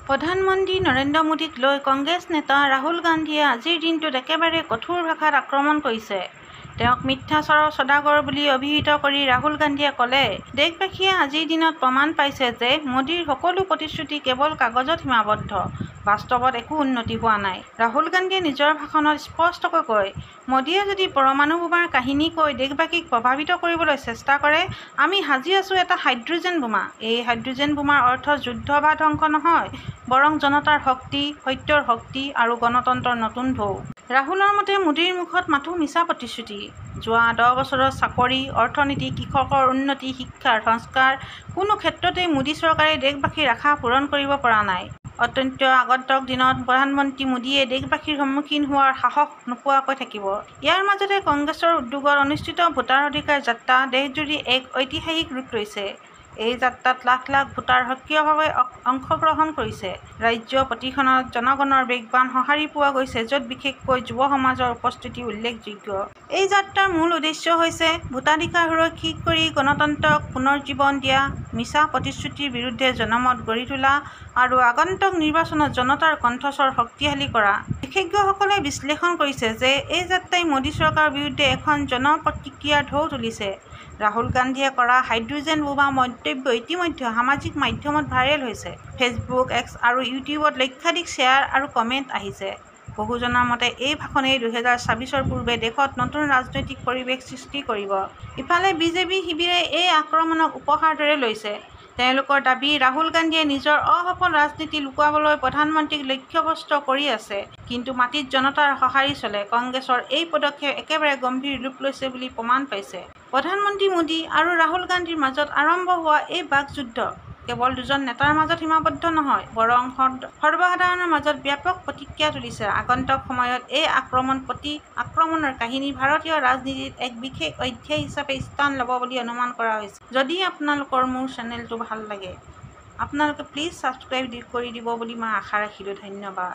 প্ৰধানমন্ত্ৰী নৰেন্দ্ৰ মোদীক লৈ কংগ্ৰেছ নেতা ৰাহুল গান্ধীয়ে আজিৰ দিনটোত একেবাৰে কঠোৰ ভাষাত আক্ৰমণ কৰিছে। তেওঁক মিথ্যাচাৰৰ সদাগৰ বুলি অভিহিত কৰি ৰাহুল গান্ধীয়ে ক'লে, দেশবাসীয়ে আজিৰ দিনত প্ৰমাণ পাইছে যে মোদীৰ সকলো প্ৰতিশ্ৰুতি কেৱল কাগজত সীমাবদ্ধ, বাস্তৱত একো উন্নতি হোৱা নাই। ৰাহুল গান্ধীয়ে নিজৰ ভাষণত স্পষ্টকৈ কয়, মোদীয়ে যদি পৰমাণু বোমাৰ কাহিনী কৈ দেশবাসীক প্ৰভাৱিত কৰিবলৈ চেষ্টা কৰে, আমি সাজি আছো এটা হাইড্ৰোজেন বোমা। এই হাইড্ৰোজেন বোমাৰ অৰ্থ যুদ্ধ বা ধ্বংস নহয়, বৰং জনতাৰ শক্তি, সত্যৰ শক্তি আৰু গণতন্ত্ৰৰ নতুন ঢৌ। ৰাহুলৰ মতে মোদীৰ মুখত মাথো মিছা প্ৰতিশ্ৰুতি। যোৱা 10 বছৰত চাকৰি, অৰ্থনীতি, কৃষকৰ উন্নতি, শিক্ষাৰ সংস্কাৰ কোনো ক্ষেত্ৰতেই মোদী চৰকাৰে দেশবাসীৰ আশা পূৰণ কৰিব পৰা নাই। অত্যন্ত আগন্তুক দিনত প্ৰধানমন্ত্ৰী মোদীয়ে দেশবাসীৰ সন্মুখীন হোৱাৰ সাহস নোপোৱাকৈ থাকিব। ইয়াৰ মাজতে কংগ্ৰেছৰ উদ্যোগত অনুষ্ঠিত ভোটাৰ অধিকাৰ যাত্ৰা দেশজুৰি এক ঐতিহাসিক ৰূপ লৈছে। এই যাত্ৰাত লাখ লাখ ভোটাৰ সক্ৰিয়ভাৱে অংশগ্ৰহণ কৰিছে। ৰাজ্য প্ৰতিখনত জনগণৰ বেগবান সঁহাৰি পোৱা গৈছে, য'ত বিশেষকৈ যুৱ সমাজৰ উপস্থিতি উল্লেখযোগ্য। এই যাত্ৰাৰ মূল উদ্দেশ্য হৈছে ভোটাধিকাৰ সুৰক্ষিত কৰি গণতন্ত্ৰক পুনৰুজ্জীৱন দিয়া, মিছা প্ৰতিশ্ৰুতিৰ বিৰুদ্ধে জনমত গঢ়ি তোলা আৰু আগন্তুক নিৰ্বাচনত জনতাৰ কণ্ঠস্বৰ শক্তিশালী কৰা। বিশেষজ্ঞসকলে বিশ্লেষণ কৰিছে যে এই যাত্ৰাই মোদী চৰকাৰৰ বিৰুদ্ধে এখন জন-প্ৰতিক্ৰিয়াৰ ঢৌ তুলিছে। ৰাহুল গান্ধীয়ে কৰা হাইড্ৰোজেন বোমা মন্তব্য ইতিমধ্যে সামাজিক মাধ্যমত ভাইৰেল হৈছে। ফেচবুক, এক্স আৰু ইউটিউবত লক্ষাধিক শ্বেয়াৰ আৰু কমেণ্ট আহিছে। বহুজনৰ মতে এই ভাষণেই 2024ৰ পূৰ্বে দেশত নতুন ৰাজনৈতিক পৰিৱেশ সৃষ্টি কৰিব। ইফালে বিজেপি শিবিৰে এই আক্ৰমণক উপহাৰৰ দৰে লৈছে। তেওঁলোকৰ দাবী, ৰাহুল গান্ধীয়ে নিজৰ অসফল ৰাজনীতি লুকুৱাবলৈ প্ৰধানমন্ত্ৰীক লক্ষ্যভ্ৰষ্ট কৰি আছে। কিন্তু মাটিত জনতাৰ সঁহাৰি চলে। কংগ্ৰেছৰ এই পদক্ষেপ একেবাৰে গম্ভীৰ ৰূপ লৈছে বুলি প্ৰমাণ পাইছে। প্ৰধানমন্ত্ৰী মোদী আৰু ৰাহুল গান্ধীৰ মাজত আৰম্ভ হোৱা এই বাকযুদ্ধ কেৱল দুজন নেতাৰ মাজত সীমাবদ্ধ নহয়, বৰং সৰ্বসাধাৰণৰ মাজত ব্যাপক প্ৰতিক্ৰিয়া তুলিছে। আগন্তুক সময়ত এই আক্ৰমণৰ কাহিনী ভাৰতীয় ৰাজনীতিত এক বিশেষ অধ্যায় হিচাপে স্থান ল'ব বুলি অনুমান কৰা হৈছে। যদি আপোনালোকৰ মোৰ চেনেলটো ভাল লাগে, আপোনালোকে প্লিজ ছাবস্ক্ৰাইব কৰি দিব বুলি মই আশা ৰাখিলোঁ। ধন্যবাদ।